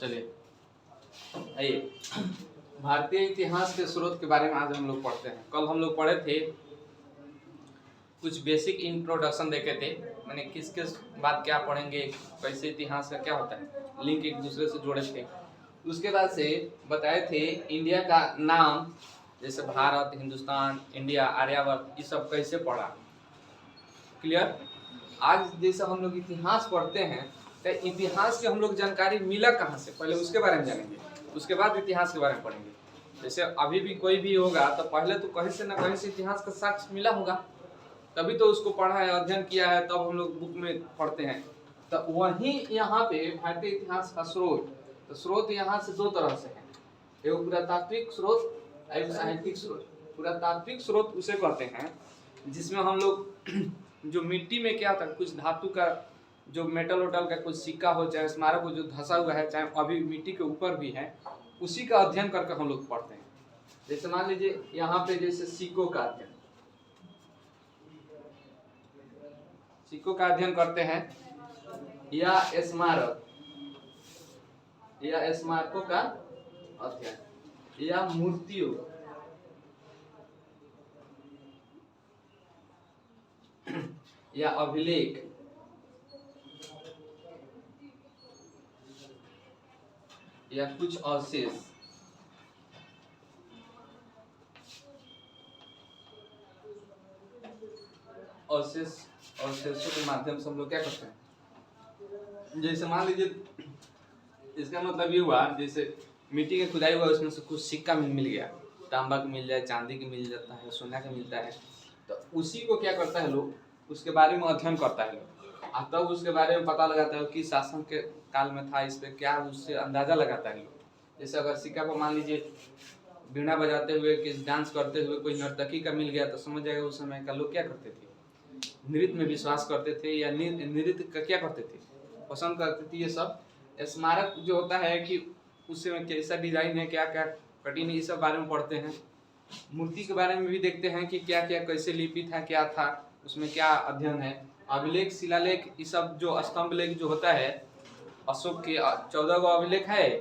चलिए आइए, भारतीय इतिहास के स्रोत के बारे में आज हम लोग पढ़ते हैं। कल हम लोग पढ़े थे, कुछ बेसिक इंट्रोडक्शन देखे थे, मैंने किस किस बात क्या पढ़ेंगे, कैसे इतिहास का क्या होता है, लिंक एक दूसरे से जोड़े थे। उसके बाद से बताए थे इंडिया का नाम, जैसे भारत, हिंदुस्तान, इंडिया, आर्यावर्त, ये सब कैसे पढ़ा। क्लियर। आज जैसे हम लोग इतिहास पढ़ते हैं तो इतिहास की हम लोग जानकारी मिला कहाँ से, पहले उसके बारे में जानेंगे, उसके बाद इतिहास के बारे में पढ़ेंगे। जैसे अभी भी कोई भी होगा तो पहले तो कहीं से ना कहीं से इतिहास का साक्ष्य मिला होगा, तभी तो उसको पढ़ा है, अध्ययन किया है, तब हम लोग बुक में पढ़ते हैं। तो वही यहाँ पे भारतीय इतिहास का स्रोत, तो स्रोत यहाँ से दो तरह से है, एक पुरातात्विक स्रोत, एक साहित्यिक स्रोत। पुरातात्विक स्रोत उसे कहते हैं जिसमें हम लोग जो मिट्टी में क्या था, कुछ धातु का जो मेटल वोटल का कुछ सिक्का हो, चाहे स्मारक हो जो धंसा हुआ है, चाहे अभी मिट्टी के ऊपर भी है, उसी का अध्ययन करके हम लोग पढ़ते हैं। जैसे मान लीजिए यहाँ पे जैसे सिक्कों का अध्ययन, सिक्कों का अध्ययन करते हैं, या स्मारक या स्मारकों का अध्ययन, या मूर्तियों, या अभिलेख, या कुछ अवशेष, अवशेषों के माध्यम से हम लोग क्या करते हैं। जैसे मान लीजिए, इसका मतलब ये हुआ, जैसे मिट्टी की खुदाई हुआ, उसमें से कुछ सिक्का मिल गया, तांबा की मिल जाए, चांदी की मिल जाता है, सोना का मिलता है, तो उसी को क्या करता है लोग, उसके बारे में अध्ययन करता है लोग, तब उसके बारे में पता लगाता है कि शासन के काल में था, इस पे क्या, उससे अंदाजा लगाता है लोग। जैसे अगर सिक्का को मान लीजिए बीड़ा बजाते हुए, किस डांस करते हुए कोई नर्तकी का मिल गया, तो समझ जाएगा उस समय का लोग क्या करते थे, नृत्य में विश्वास करते थे, या नृत्य का क्या करते थे, पसंद करते थे। ये सब स्मारक जो होता है कि उसमें कैसा डिजाइन है, क्या क्या कटिंग है, ये सब बारे में पढ़ते हैं। मूर्ति के बारे में भी देखते हैं कि क्या क्या कैसे लिपि था, क्या था, उसमें क्या अध्ययन है। अभिलेख, शिलालेख, ये सब जो स्तंभ लेख जो होता है, अशोक के 14 गो अभिलेख है,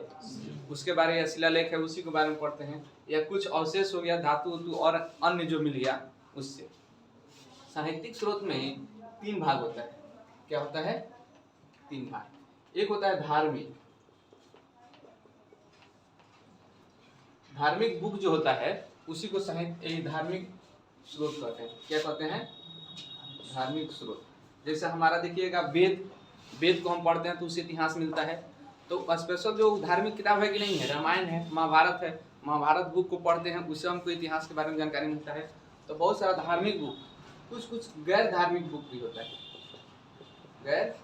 उसके बारे में शिलालेख है, उसी के बारे में पढ़ते हैं। या कुछ अवशेष हो गया, धातु और अन्य जो मिल गया उससे। साहित्यिक स्रोत में 3 भाग होता है। क्या होता है? 3 भाग। एक होता है धार्मिक, धार्मिक बुक जो होता है उसी को साहित्य धार्मिक स्रोत कहते हैं। क्या कहते हैं? धार्मिक स्रोत। जैसे हमारा देखिएगा वेद, वेद को हम पढ़ते हैं तो उससे इतिहास मिलता है। तो स्पेशल जो धार्मिक किताब है कि नहीं है, रामायण है, महाभारत है, महाभारत बुक को पढ़ते हैं, उससे हमको इतिहास के बारे में जानकारी मिलता है। तो बहुत सारा धार्मिक बुक, कुछ कुछ गैर धार्मिक बुक भी होता है। गैर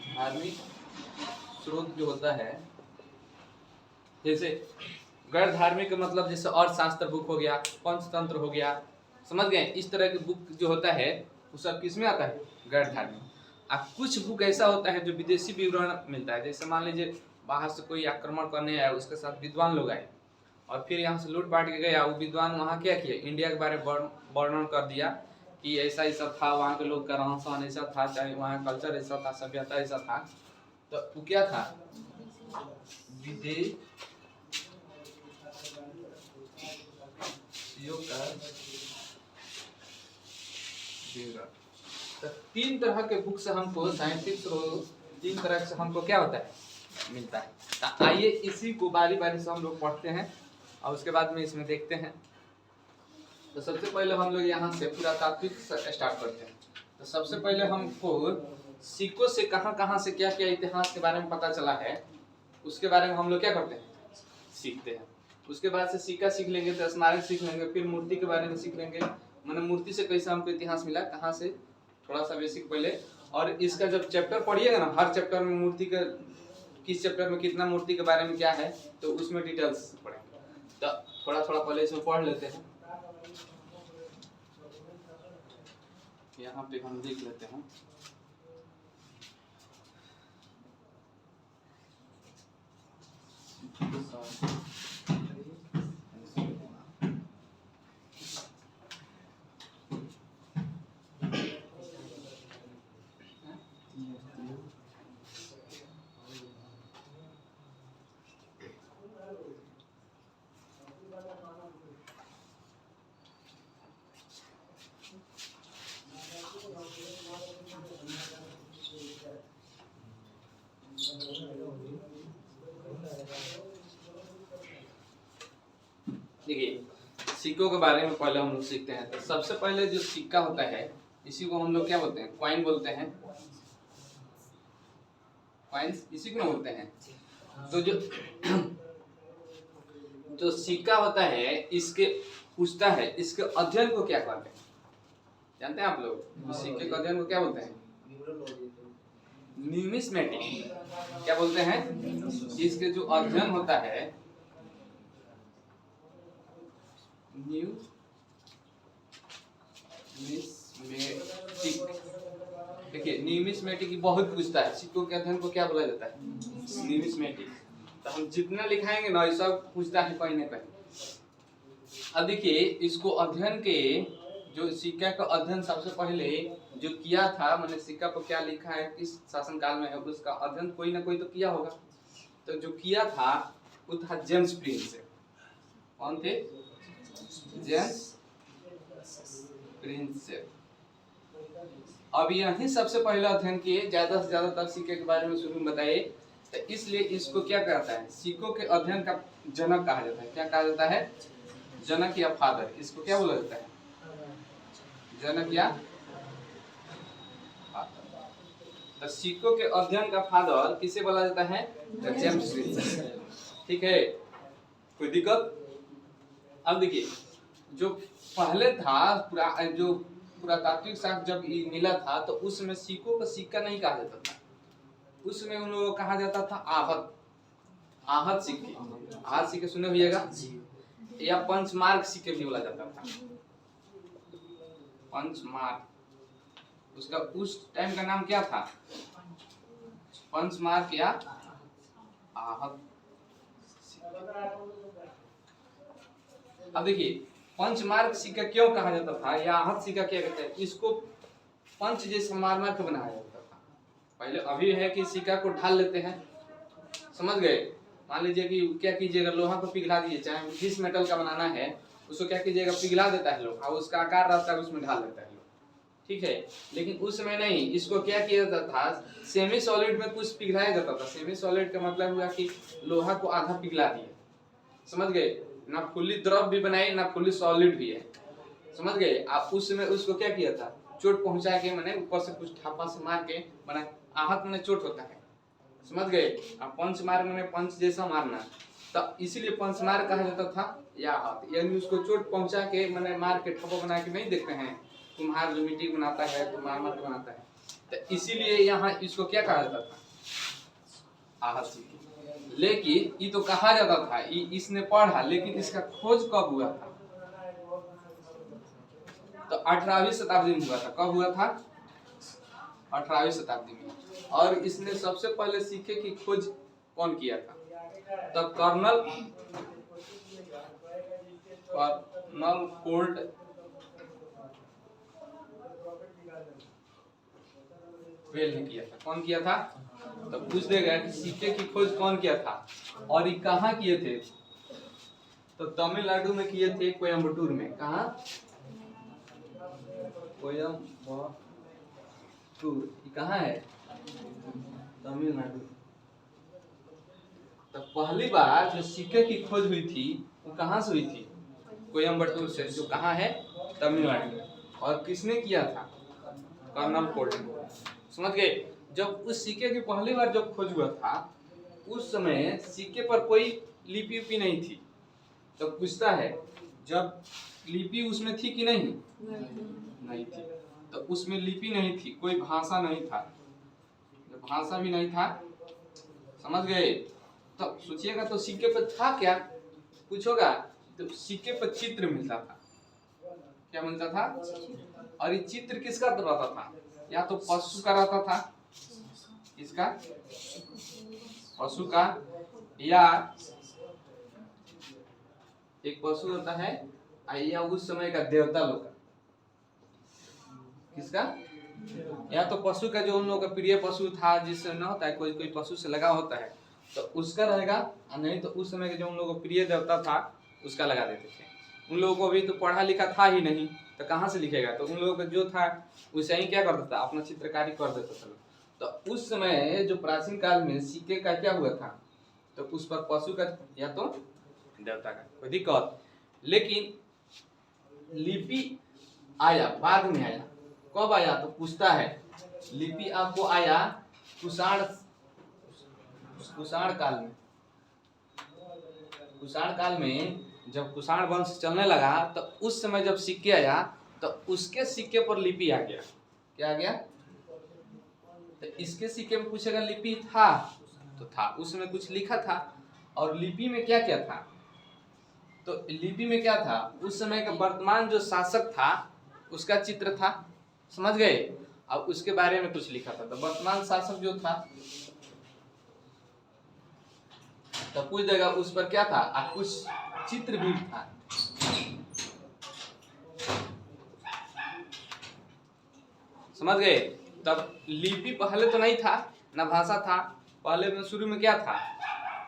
धार्मिक स्रोत जो होता है, जैसे गैर धार्मिक का मतलब जैसे अर्थशास्त्र बुक हो गया, पंचतंत्र हो गया, समझ गए। इस तरह के बुक जो होता है वो सब किस में आता है? गैर धार्मिक। कुछ बुक ऐसा होता है जो विदेशी विवरण मिलता है। जैसे मान लीजिए बाहर से कोई आक्रमण करने आया, उसके साथ विद्वान लोग आए और फिर यहाँ से लूट पाट के गया, वो विद्वान वहाँ क्या किया, इंडिया के बारे में वर्णन कर दिया कि ऐसा ऐसा था, वहाँ के लोग का रहन सहन ऐसा था, चाहे वहाँ कल्चर ऐसा था, सभ्यता ऐसा था। तो वो क्या था? विदेशियों का विवरण। तो 3 तरह के बुक से हमको साइंटिफिक स्रोत 3 तरह से हमको क्या होता है? मिलता है। तो आइए इसी को बारी बारी से हम लोग पढ़ते हैं और उसके बाद में इसमें देखते हैं। तो सबसे पहले हम लोग यहाँ से पुरातात्विक स्टार्ट करते हैं। तो सबसे पहले हमको सिक्कों से कहाँ से क्या क्या इतिहास के बारे में पता चला है, उसके बारे में हम लोग क्या करते हैं? सीखते हैं। उसके बाद से सिक्का सीख लेंगे, तो स्मारक सीख लेंगे, फिर मूर्ति के बारे में सीख लेंगे, मैंने मूर्ति से कैसे हमको इतिहास मिला, कहाँ से, थोड़ा सा बेसिक पहले। और इसका जब चैप्टर पढ़िएगा ना, हर चैप्टर में मूर्ति का, किस चैप्टर में कितना मूर्ति के बारे में क्या है, तो उसमें डिटेल्स पढ़ेंगे। तो थोड़ा थोड़ा पहले इसमें पढ़ लेते हैं। यहाँ पे हम देख लेते हैं। देखिए सिक्कों के बारे में पहले हम लोग सीखते हैं। तो सबसे पहले जो सिक्का होता है इसी को हम लोग क्या बोलते हैं, कॉइन बोलते हैं। कॉइन्स इसी को बोलते हैं। तो जो सिक्का होता है इसके पूछता है इसके अध्ययन को क्या कहते हैं, जानते हैं आप लोग? सिक्के के अध्ययन को क्या बोलते हैं? न्यूमिस्मेटिक। क्या बोलते हैं? इसके जो अध्ययन होता है न्यूमिस्मेटिक। देखिए न्यूमिस्मेटिक की बहुत पूछता है, सिक्कों के अध्ययन को क्या बोला जाता है? न्यूमिस्मेटिक। तो हम जितना लिखाएंगे ना ये सब पूछता है कहीं ना कहीं। अब देखिए इसको अध्ययन के जो सिक्का का अध्ययन सबसे पहले जो किया था, मैंने सिक्का पर क्या लिखा है, किस शासन काल में है, उसका अध्ययन कोई ना कोई तो किया होगा। तो जो किया था वो था जेम्स प्रिंस। कौन थे? James Prince. अब यही सबसे पहले अध्ययन किए, ज्यादा से ज्यादा तक सिक्के के बारे में शुरू में बताइए। तो इसलिए इसको क्या कहता है, सिक्कों के अध्ययन का जनक कहा जाता है। क्या कहा जाता है? जनक या फादर। इसको क्या बोला जाता है? जनक या फादर। तो सिक्कों के अध्ययन का फादर किसे बोला जाता है? James Prince. ठीक है, कोई दिक्कत? अब देखिए जो पहले था जो पुरातात्विक साक्ष्य जब मिला था तो उसमें सिक्कों का सिक्का नहीं कहा जाता था, उसमें उन लोगों को कहा जाता था आहत। आहत सिक्के। आहत सिक्के सुने होइएगा, या पंचमार्क सिक्के भी बोला जाता था। पंचमार्क उसका उस टाइम का नाम क्या था? पंचमार्क या आहत। अब देखिए पंचमार्क सिक्का क्यों कहा जाता था या आहत सिक्का क्या कहते हैं? इसको पंच जैसे मार मार के बनाया जाता था पहले। अभी है कि सिक्का को ढाल लेते हैं, समझ गए? मान लीजिए कि क्या कीजिएगा, लोहा को पिघला दीजिए, चाहे जिस मेटल का बनाना है उसको क्या कीजिएगा, पिघला देता है लोग, और उसका आकार रहता है उसमें ढाल देता है लोग। ठीक है, लेकिन उस समय नहीं, इसको क्या किया जाता था, सेमी सॉलिड में कुछ पिघलाया जाता था। सेमी सॉलिड का मतलब हुआ कि लोहा को आधा पिघला दिए, समझ गए? ना फुल्ली द्रव भी बनाए ना फुल्ली सॉलिड भी है, समझ गए आप? उसमें उसको क्या किया था, चोट पहुंचा के, मैंने ऊपर से कुछ ठापा से मार के बना। आहत में चोट होता है, समझ गए? अब पंच मार में पंच जैसा मारना, तो इसीलिए पंच मार कहा जाता था या आहत। यानी उसको चोट पहुंचा के मैंने मार के ठप्पा बना के, नहीं देखते हैं कुम्हार जो मिट्टी बनाता है तो मार मार के बनाता है, तो इसीलिए यहाँ इसको क्या कहा जाता था, आहत सिक्के। लेकिन ये तो कहा जाता था, इसने पढ़ा, लेकिन इसका खोज कब हुआ था? तो 18वीं शताब्दी में हुआ था। कब हुआ था? 18वीं शताब्दी में। और इसने सबसे पहले सिक्के की खोज कौन किया था? तो कर्नल कोल्ट वेल ने किया था। कौन किया था? तो पूछ देगा कि सिक्के की खोज कौन किया था और ये कहाँ किए थे? तो तमिलनाडु में किए थे, कोयम्बटूर में। कहाँ? कोयम्बटूर। ये कहाँ है? तमिलनाडु। तो पहली बार जो सिक्के की खोज हुई थी वो कहाँ से हुई थी? कोयम्बटूर से, जो कहाँ है? तमिलनाडु। और किसने किया था? Colonel Colt. समझ गए? जब उस सिक्के की पहली बार जब खोज हुआ था उस समय सिक्के पर कोई लिपि उपि नहीं थी। तो पूछता है जब लिपि उसमें थी कि नहीं? नहीं थी। तो उसमें लिपि नहीं थी, कोई भाषा नहीं था। जब भाषा भी नहीं था, समझ गए? तो सोचिएगा तो सिक्के पर था क्या, पूछोगा? तो सिक्के पर चित्र मिलता था। क्या मिलता था? और ये चित्र किसका रहता था? या तो पशु का रहता था, इसका पशु का, या एक पशु होता है, या उस समय का देवता लोग का। किसका? या तो पशु का, जो उन लोगों का प्रिय पशु था, जिससे न होता है कोई कोई पशु से लगा होता है तो उसका रहेगा, नहीं तो उस समय के जो उन लोगों का प्रिय देवता था उसका लगा देते थे। उन लोगों को अभी तो पढ़ा लिखा था ही नहीं, तो कहाँ से लिखेगा। तो उन लोगों का जो था वैसे ही क्या करता था, अपना चित्रकारी कर देता था। तो उस समय जो प्राचीन काल में सिक्के का क्या हुआ था, तो उस पर पशु का या तो देवता का कोई दिक्कत। लेकिन लिपि आया बाद में आया, कब आया तो पूछता है, लिपि आपको आया कुषाण काल में। कुषाण काल में जब कुषाण वंश चलने लगा तो उस समय जब सिक्के आया तो उसके सिक्के पर लिपि आ गया। क्या आ गया, तो इसके सिक्के में पूछेगा लिपि था तो था, उसमें कुछ लिखा था। और लिपि में क्या क्या था, तो लिपि में क्या था, उस समय का वर्तमान जो शासक था उसका चित्र था, समझ गए। अब उसके बारे में कुछ लिखा था, तो वर्तमान शासक जो था तो पूछ देगा उस पर क्या था, और कुछ चित्र भी था। समझ गए। तब लिपि पहले तो नहीं था, ना भाषा था। पहले में शुरू में क्या था,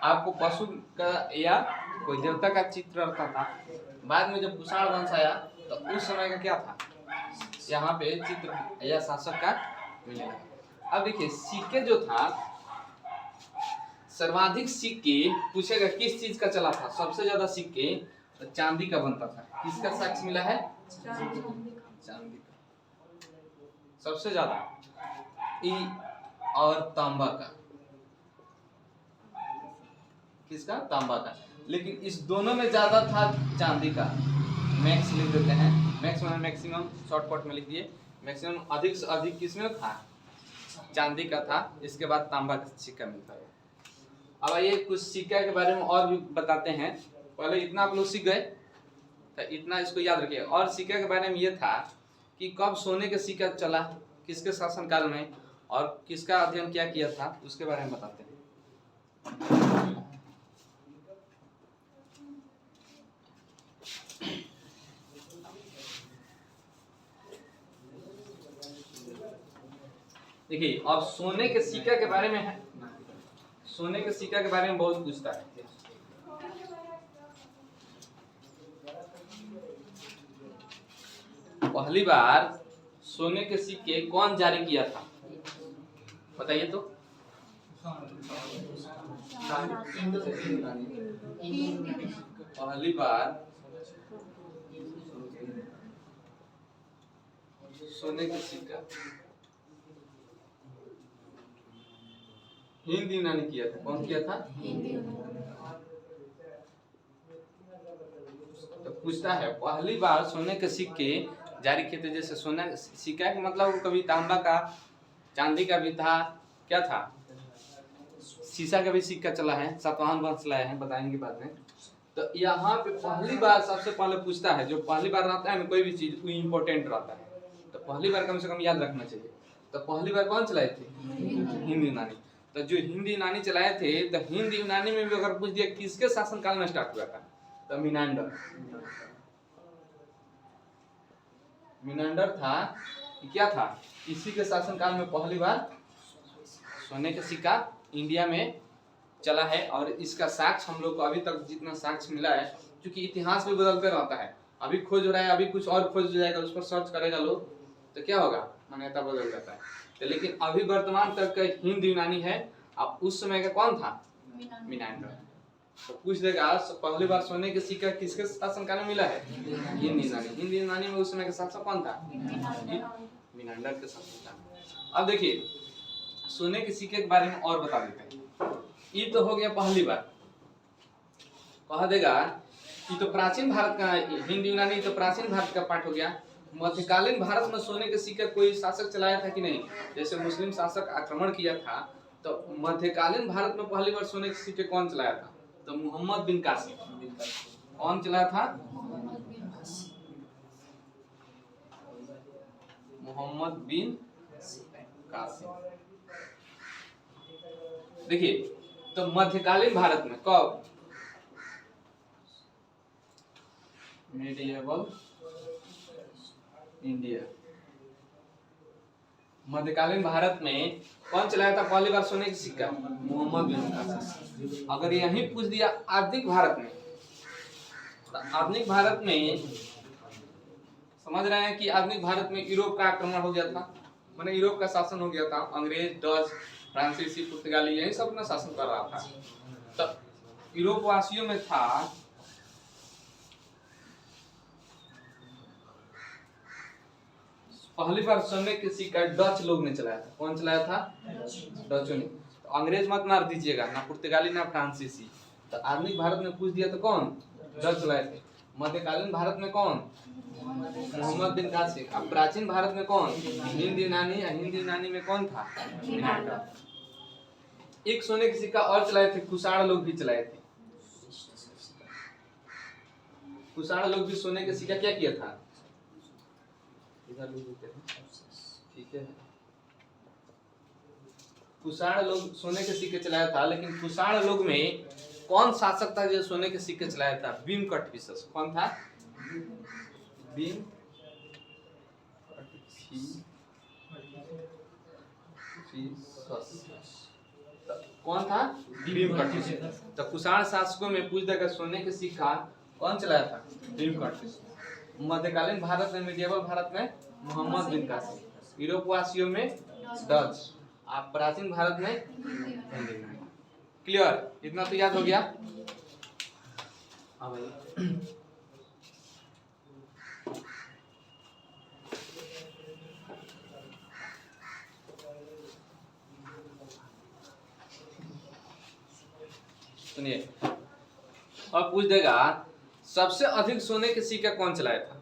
आपको पशु का या कोई देवता का चित्र रहता था। बाद में जब कुषाण वंश आया तो उस समय का क्या था, यहाँ पे चित्र या शासक का मिलने लगा। अब देखिए सिक्के जो था, सर्वाधिक सिक्के पूछेगा किस चीज का चला था, सबसे ज्यादा सिक्के तो चांदी का बनता था। किसका साक्ष्य मिला है, चांदी का सबसे ज्यादा, और तांबा का, किसका, तांबा का। लेकिन इस दोनों में ज्यादा था चांदी का। मैक्स लिख देते हैं, मैक्स में मैक्सिमम, शॉर्टकट में लिख दिए मैक्सिमम, अधिक से अधिक किसमें था, चांदी का था। इसके बाद तांबा का सिक्का मिलता है। अब आइए कुछ सिक्का के बारे में और भी बताते हैं। पहले इतना आप लोग सीख गए, तो इतना इसको याद रखिए। और सिक्का के बारे में ये था कि कब सोने का सिक्का चला, किसके शासनकाल में, और किसका अध्ययन क्या किया था, उसके बारे में बताते हैं। देखिए अब सोने के सिक्का के बारे में है, सोने के सिक्का के बारे में बहुत पूछता है। पहली बार सोने के सिक्के कौन जारी किया था, बताइए तो। पहली बार सोने का सिक्का हिंद यूनानी किया था। कौन किया था, तो पूछता है पहली बार सोने के सिक्के जारी किए थे। जैसे सोना सिक्का का मतलब कभी तांबा का, चांदी का भी था, क्या था, शीशा का भी सिक्का चला है, सातवाहन वंश लाए हैं, बताएंगे बाद में। तो यहाँ पे पहली बार सबसे पहले पूछता है, जो पहली बार रहता है ना कोई भी चीज वो इम्पोर्टेंट रहता है, तो पहली बार कम से कम याद रखना चाहिए। तो पहली बार कौन चलाए थे, हिंद यूनानी। तो जो हिंद यूनानी चलाए थे, तो हिंद यूनानी में भी अगर पूछ दिया किसके शासनकाल में स्टार्ट हुआ था, तो मिनांडर था। क्या था, इसी के शासनकाल में पहली बार सोने का सिक्का इंडिया में चला है। और इसका साक्ष्य हम लोग को अभी तक जितना साक्ष्य मिला है, क्योंकि इतिहास भी बदलते रहता है, अभी खोज हो रहा है, अभी कुछ और खोज हो जाएगा, उस पर सर्च करेगा लोग तो क्या होगा, मान्यता बदल जाता है। तो लेकिन अभी वर्तमान तक का हिंद यूनानी है। अब उस समय का कौन था, मिनांडर। तो पूछ देगा पहली बार सोने के सिक्का किसके शासनकाल में मिला है, हिंद यूनानी। हिंद यूनानी में उस समय का शासक कौन था, मिनांडर के शासनकाल। अब देखिए सोने के सिक्के के बारे में और बता देते हैं। ये तो हो गया पहली बार, कह देगा कि तो प्राचीन भारत का, हिंद यूनानी तो प्राचीन भारत का पार्ट हो गया। मध्यकालीन भारत में सोने के सिक्के कोई शासक चलाया था कि नहीं, जैसे मुस्लिम शासक आक्रमण किया था, तो मध्यकालीन भारत में पहली बार सोने के सिक्के कौन चलाया था, तो मोहम्मद बिन कासिम। कौन चलाया था, मोहम्मद बिन कासिम। देखिए तो मध्यकालीन भारत में कब, मेडिएवल इंडिया, मध्यकालीन भारत में कौन चलाया था पहली बार सोने की सिक्का, मोहम्मद बिन कासिम। अगर यही पूछ दिया आधुनिक भारत में, तो आधुनिक भारत में समझ रहे हैं कि आधुनिक भारत में यूरोप का आक्रमण हो गया था, माने यूरोप का शासन हो गया था। अंग्रेज, डच, फ्रांसीसी, पुर्तगाली यही सब अपना शासन कर रहा था। तो यूरोप वासियों में था पहली बार सोने के सिक्का डच लोग ने चलाया था। कौन चलाया था? डचों ने। तो अंग्रेज मत मार दीजिएगा, ना पुर्तगाली ना फ्रांसीसी। तो आधुनिक भारत में पूछ दिया तो कौन? डच चलाए थे। मध्यकालीन भारत में कौन? मोहम्मद बिन कासिम। अब प्राचीन भारत में कौन? हिंद यूनानी। हिंद यूनानी में कौन था? एक सोने के सिक्का और चलाए थे, कुषाण लोग भी चलाए थे। कुषाण लोग भी सोने के सिक्का क्या किया था? इधर भी देते हैं, ठीक है। कुषाण लोग सोने के सिक्के चलाया था, लेकिन कुषाण लोग में कौन शासक था जो सोने के सिक्के चलाया था? भीमकटफिशस। कौन था? भीम कौन था? भीमकटफिशस। तो कुषाण शासकों में पूछ देगा सोने के सिक्का कौन चलाया था? भीमकटफिशस। मध्यकालीन भारत में, मिडिएवल भारत में मोहम्मद बिन कासिम। यूरोप वासियों में डच। आप प्राचीन भारत में हिंदी। क्लियर? इतना तो याद हो गया। हाँ भाई, सुनिए, और पूछ देगा सबसे अधिक सोने के सिक्का कौन चलाया था?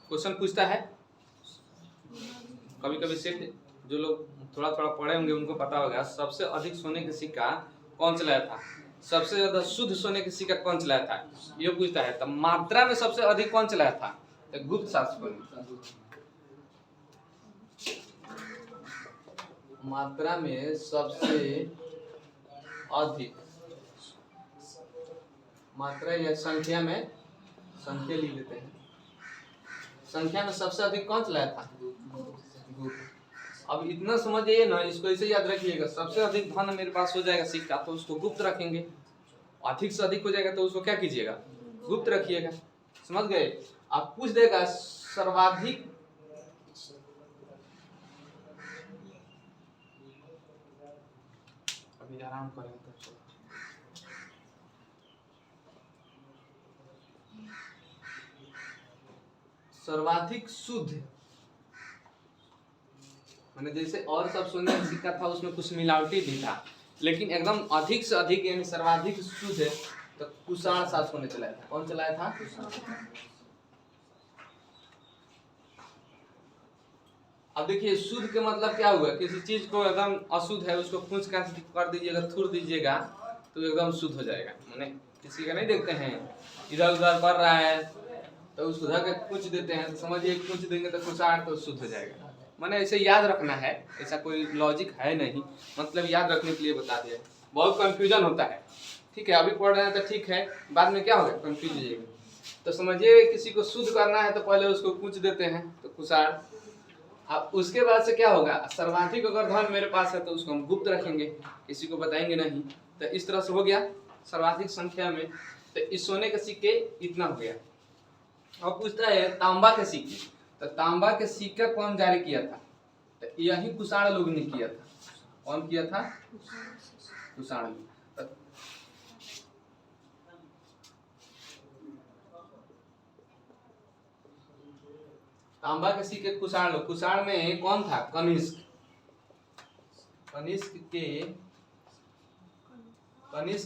क्वेश्चन पूछता है। कभी कभी सेठ जो लोग थोड़ा थोड़ा पढ़े होंगे उनको पता होगा सबसे अधिक सोने के सिक्का कौन चलाया था, सबसे ज्यादा शुद्ध सोने के सिक्का कौन चलाया था, ये पूछता है। तो मात्रा में सबसे अधिक कौन चलाया था? तो गुप्त शासकों ने। मात्रा में सबसे अधिक, मात्रा या संख्या में, संख्या लिख लेते हैं। संख्या में सबसे अधिक कौन चलाया था? गुप्त। अब इतना समझिए ना, इसको ऐसे याद रखिएगा। सबसे अधिक धन मेरे पास हो जाएगा सिक्का तो उसको गुप्त रखेंगे, अधिक से अधिक हो जाएगा तो उसको क्या कीजिएगा? गुप्त रखिएगा। समझ गए? आप पूछ देगा सर्वाधिक, अभी आराम करें तो सर्वाधिक शुद्ध, मैंने जैसे और सब सोने का सिक्का था उसमें कुछ मिलावटी भी था, लेकिन एकदम अधिक से अधिक यानी सर्वाधिक शुद्ध है तो कुषाण शासकों ने चलाया था। कौन चलाया था? अब देखिए शुद्ध के मतलब क्या हुआ? किसी चीज को एकदम अशुद्ध है उसको पूछ कर दीजिएगा, थूर दीजिएगा तो एकदम शुद्ध हो जाएगा। मैंने किसी का नहीं देखते हैं इधर उधर कर रहा है तो उसको धर के पूछ देते हैं तो समझिए पूछ देंगे तो कुषाण तो शुद्ध हो जाएगा। मैंने ऐसे याद रखना है, ऐसा कोई लॉजिक है नहीं, मतलब याद रखने के लिए बता दिया। बहुत कंफ्यूजन होता है, ठीक है। अभी पढ़ रहे हैं तो ठीक है, बाद में क्या होगा? कंफ्यूज हो जाएगा। तो समझिए किसी को शुद्ध करना है तो पहले उसको पूछ देते हैं तो कुषाण। अब उसके बाद से क्या होगा? सर्वाधिक अगर धन मेरे पास है तो उसको हम गुप्त रखेंगे, किसी को बताएंगे नहीं। तो इस तरह से हो गया सर्वाधिक संख्या में। तो इस सोने के सिक्के इतना हो गया। अब पूछता है तांबा के सिक्के, तो तांबा के सिक्का कौन जारी किया था? तो यही कुषाण लोग ने किया था। कौन किया था? कुषाण लोग। तांबा के सिक्के कुषाण लोग। कुषाण में कौन था? कनिष्क। कनिष्क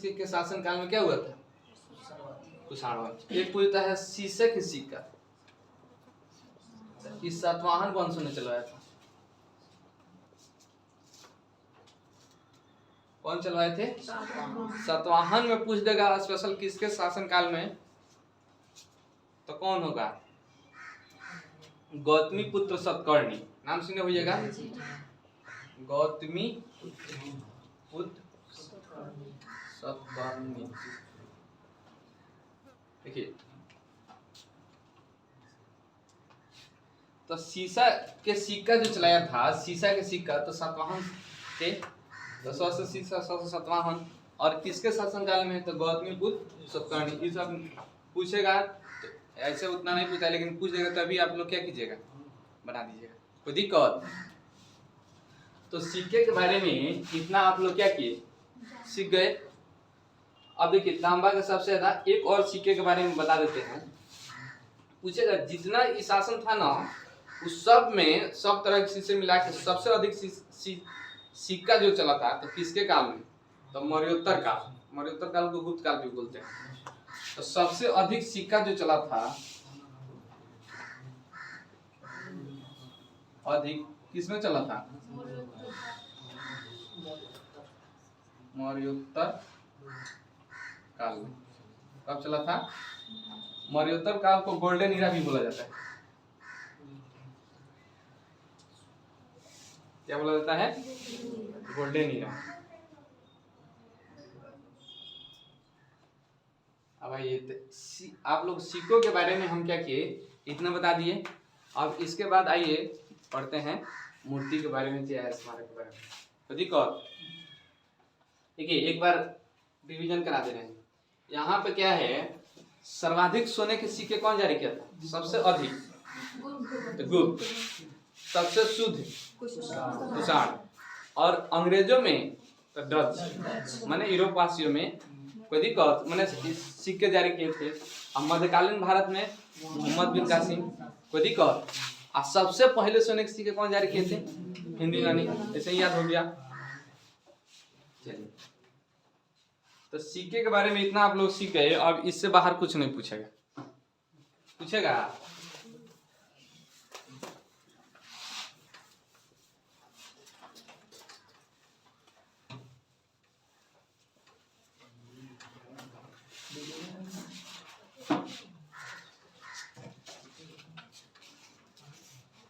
के शासन काल में क्या हुआ था? कुषाण वंश। एक पूछता है शीशे के सिक्का, इस सातवाहन वंश ने चलवाया था। कौन चलवाए थे? सातवाहन में पूछ देगा स्पेशल किसके शासन काल में, तो कौन होगा? गौतमी पुत्र सतकर्णी। नाम सुने होइएगा, गौतमी पुत्र सतकर्णी। देखिए तो शीशा के सिक्का जो चलाया था, शीशा के सिक्का तो सातवाहन थे, तो सौ से सातवाहन। और किसके शासन काल में? तो गौतमी पुत्र सतकर्णी। इस सब पूछेगा तो ऐसे उतना नहीं पूछता, लेकिन पूछ देगा तभी आप लोग क्या कीजिएगा, बना दीजिएगा, कोई दिक्कत। तो सिक्के के बारे में इतना आप लोग क्या किए, सीख गए। अब देखिए तांबा का सबसे ज्यादा एक और सिक्के के बारे में बता देते हैं। पूछेगा जितना ई शासन था ना, उस सब में सब तरह के शीशे मिला के सबसे अधिक सिक्का जो चला था तो किसके काल में, तो मौर्योत्तर काल। मौर्योत्तर काल को गुप्त काल भी बोलते हैं। तो सबसे अधिक सिक्का जो चला था, अधिक किसमें चला था, मौर्योत्तर काल में। कब चला था, मौर्योत्तर काल को गोल्डन ईरा भी बोला जाता है। क्या बोला जाता है, गोल्डन ईरा। अब आइए आप लोग सिक्कों के बारे में हम क्या किए, इतना बता दिए। अब इसके बाद आइए पढ़ते हैं मूर्ति के बारे में, स्मारक के बारे में। तो दिक्कत देखिए एक बार रिवीजन करा दे रहे हैं। यहाँ पे क्या है, सर्वाधिक सोने के सिक्के कौन जारी किया था, सबसे अधिक तो गुप्त, सबसे शुद्ध कुषाण, और अंग्रेजों में तो डच, माने यूरोप वासियों में कोई दिक्कत, मैंने सिक्के जारी किए थे। अब मध्यकालीन भारत में मोहम्मद बिन कासिम, कोई दिक्कत। और सबसे पहले सोने के सिक्के कौन जारी किए थे, हिंदू यूनानी, ऐसे ही याद हो गया। चलिए तो सिक्के के बारे में इतना आप लोग सीख गए। अब इससे बाहर कुछ नहीं पूछेगा, पूछेगा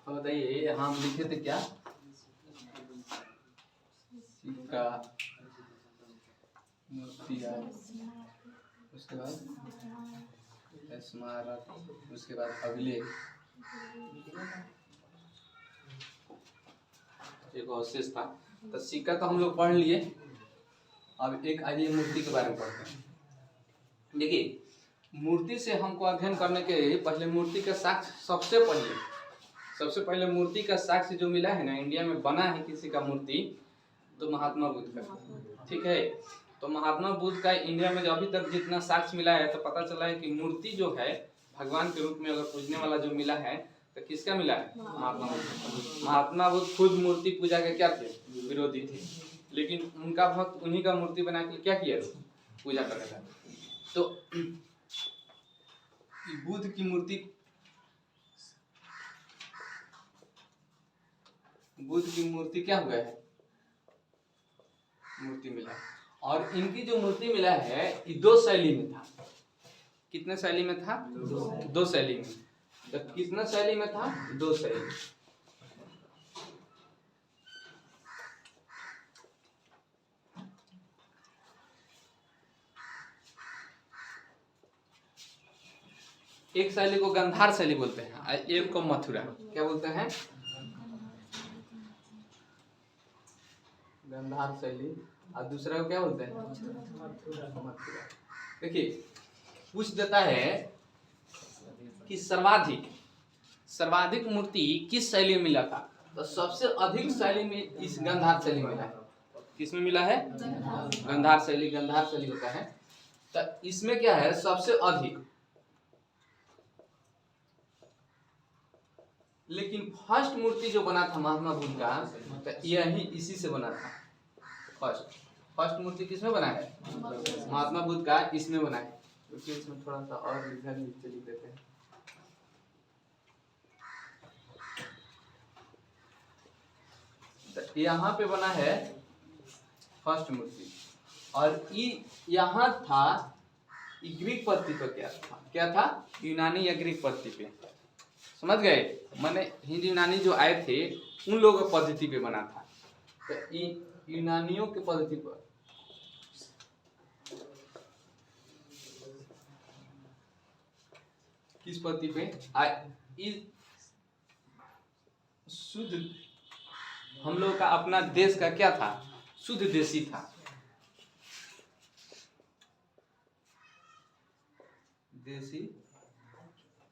तो बताइए हम लिखे थे क्या, सिक्का, मूर्तियाँ, उसके बाद स्मारक, उसके बाद अभिलेख, एक अवशेष था। तो सिक्का तो हम लोग पढ़ लिए। अब एक आइए मूर्ति के बारे में पढ़ते हैं। देखिए मूर्ति से हमको अध्ययन करने के पहले मूर्ति का साक्ष्य, सबसे पहले मूर्ति का साक्ष्य जो मिला है ना, इंडिया में बना है किसी का मूर्ति, तो महात्मा बुद्ध का, ठीक है। तो महात्मा बुद्ध का इंडिया में जो अभी तक जितना साक्ष्य मिला है, तो पता चला है कि मूर्ति जो है भगवान के रूप में अगर पूजने वाला जो मिला है, तो किसका मिला है, महात्मा बुद्ध। महात्मा बुद्ध खुद मूर्ति पूजा के क्या थे, विरोधी थे, लेकिन उनका भक्त उन्हीं का मूर्ति बना के क्या किया, पूजा करने लगा। तो बुद्ध की मूर्ति, बुद्ध की मूर्ति क्या हुआ है, मूर्ति मिला। और इनकी जो मूर्ति मिला है ये दो शैली में था। कितने शैली में था, दो शैली में। तो कितना शैली में था, दो शैली। एक शैली को गंधार शैली बोलते हैं, एक को मथुरा, क्या बोलते हैं, गंधार शैली, और दूसरा को क्या बोलते हैं, मथुरा। देखिए पूछ देता है कि सर्वाधिक मूर्ति किस शैली में मिला था, तो सबसे अधिक शैली में इस गंधार शैली में मिला है। किसमें मिला है, गंधार शैली होता है। तो इसमें क्या है, सबसे अधिक। लेकिन फर्स्ट मूर्ति जो बना था महात्मा बुद्ध का, तो यही इसी से बना था। फर्स्ट मूर्ति किसमें बना है, महात्मा बुद्ध का इसमें बना है। क्योंकि इसमें थोड़ा सा और लिख देते हैं। तो यहाँ पे बना है फर्स्ट मूर्ति, और यहाँ था ग्रीक पद्धति पे, क्या था, यूनानी या ग्रीक पद्धति पे, समझ गए। माने हिंदी यूनानी जो आए थे उन लोगों की पद्धति पे बना था। तो यूनानियों की पद्धति पर, किस पद्धति पे, शुद्ध, हम लोग का अपना देश का क्या था, शुद्ध देशी था, देसी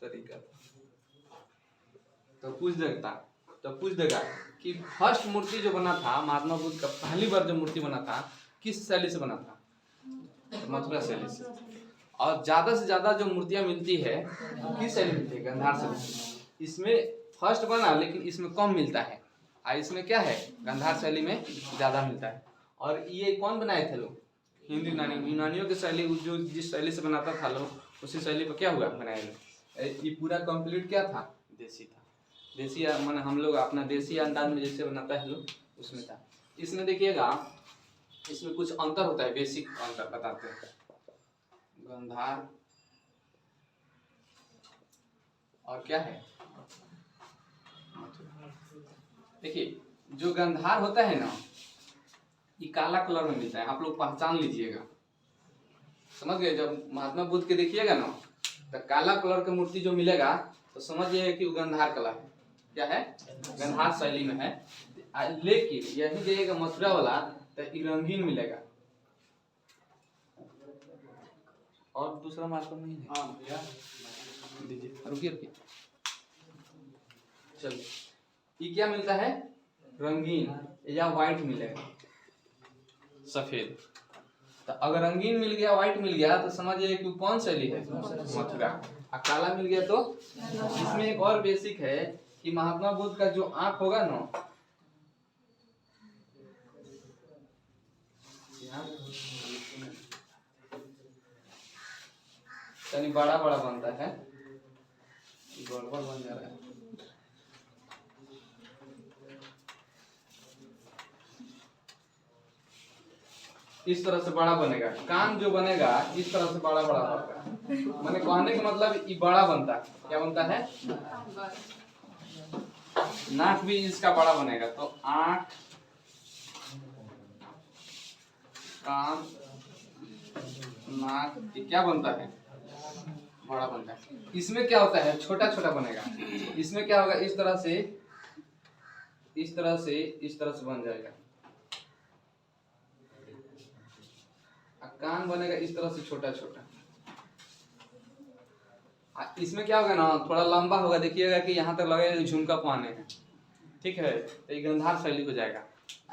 तरीका। तो पूछ देगा कि फर्स्ट मूर्ति जो बना था महात्मा बुद्ध का, पहली बार जो मूर्ति बना था किस शैली से बना था? तो मथुरा शैली से। और ज्यादा से ज्यादा जो मूर्तियां मिलती है किस शैली में मिलती है? गांधार शैली से। इसमें फर्स्ट बना लेकिन इसमें कम मिलता है, और इसमें क्या है गांधार शैली में ज्यादा मिलता है। और ये कौन बनाए थे लोग? हिंदू यूनानियों की शैली, जो जिस शैली से बनाता था लोग उसी शैली पर क्या हुआ बनाए लोग। ये पूरा कंप्लीट क्या था? देसी था। देसी मन हम लोग अपना देसी अंदाज में जैसे बनाता है लोग उसमें था। इसमें देखिएगा इसमें कुछ अंतर होता है, बेसिक अंतर बताते हैं। गांधार और क्या है देखिए जो गांधार होता है ना ये काला कलर में मिलता है, आप लोग पहचान लीजिएगा, समझ गए। जब महात्मा बुद्ध के देखिएगा ना तो काला कलर की मूर्ति जो मिलेगा तो समझिए कि वो गांधार कला है, क्या है गांधार शैली में है। लेकिन यही देखिएगा मथुरा वाला तो रंगीन मिलेगा। और दूसरा मार्कर नहीं है? हाँ भैया दीजिए, रुकिए चलिए। ये क्या मिलता है? रंगीन या व्हाइट मिलेगा, सफेद। तो अगर रंगीन मिल गया व्हाइट मिल गया तो समझिए कि कौन शैली है? मथुरा। और काला मिल गया तो इसमें एक और बेसिक है कि महात्मा बुद्ध का जो आंख होगा ना यानी बड़ा बड़ा बनता है, गड़बड़ बन जा रहा है। इस तरह से बड़ा बनेगा, कान जो बनेगा इस तरह से बड़ा बड़ा होगा। मैंने कहने का मतलब ये बड़ा बनता है, क्या बनता है? नाक भी इसका बड़ा बनेगा। तो आंख, कान, नाक ये क्या बनता है? बड़ा बनता है। इसमें क्या होता है? छोटा छोटा बनेगा। इसमें क्या होगा? इस तरह से इस तरह से इस तरह से बन जाएगा। कान बनेगा इस तरह से छोटा छोटा। इसमें क्या होगा ना थोड़ा लंबा होगा, देखिएगा कि यहाँ तक लगेगा झुमका पाने है, ठीक है। तो ये गांधार शैली हो जाएगा।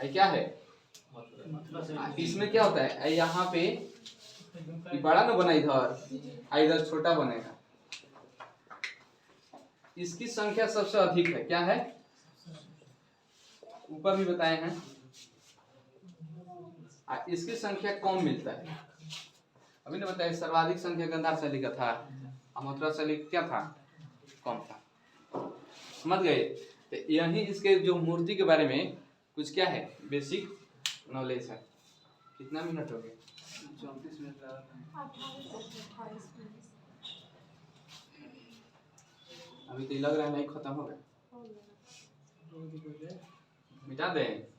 ये क्या है? इसमें क्या होता है? यहाँ पे बड़ा ना बना इधर छोटा बनेगा। इसकी संख्या सबसे अधिक है, क्या है? ऊपर भी बताए हैं। इसकी संख्या कम मिलता है। अभी ने बताया सर्वाधिक संख्या गांधार शैली का था, मथुरा शैली क्या था? कम था। समझ गए? तो यही इसके जो मूर्ति के बारे में कुछ क्या है बेसिक नॉलेज है। कितना मिनट हो गए? 34 मिनट। अभी तो लग रहा है नहीं खत्म हो गया, मिटा दें।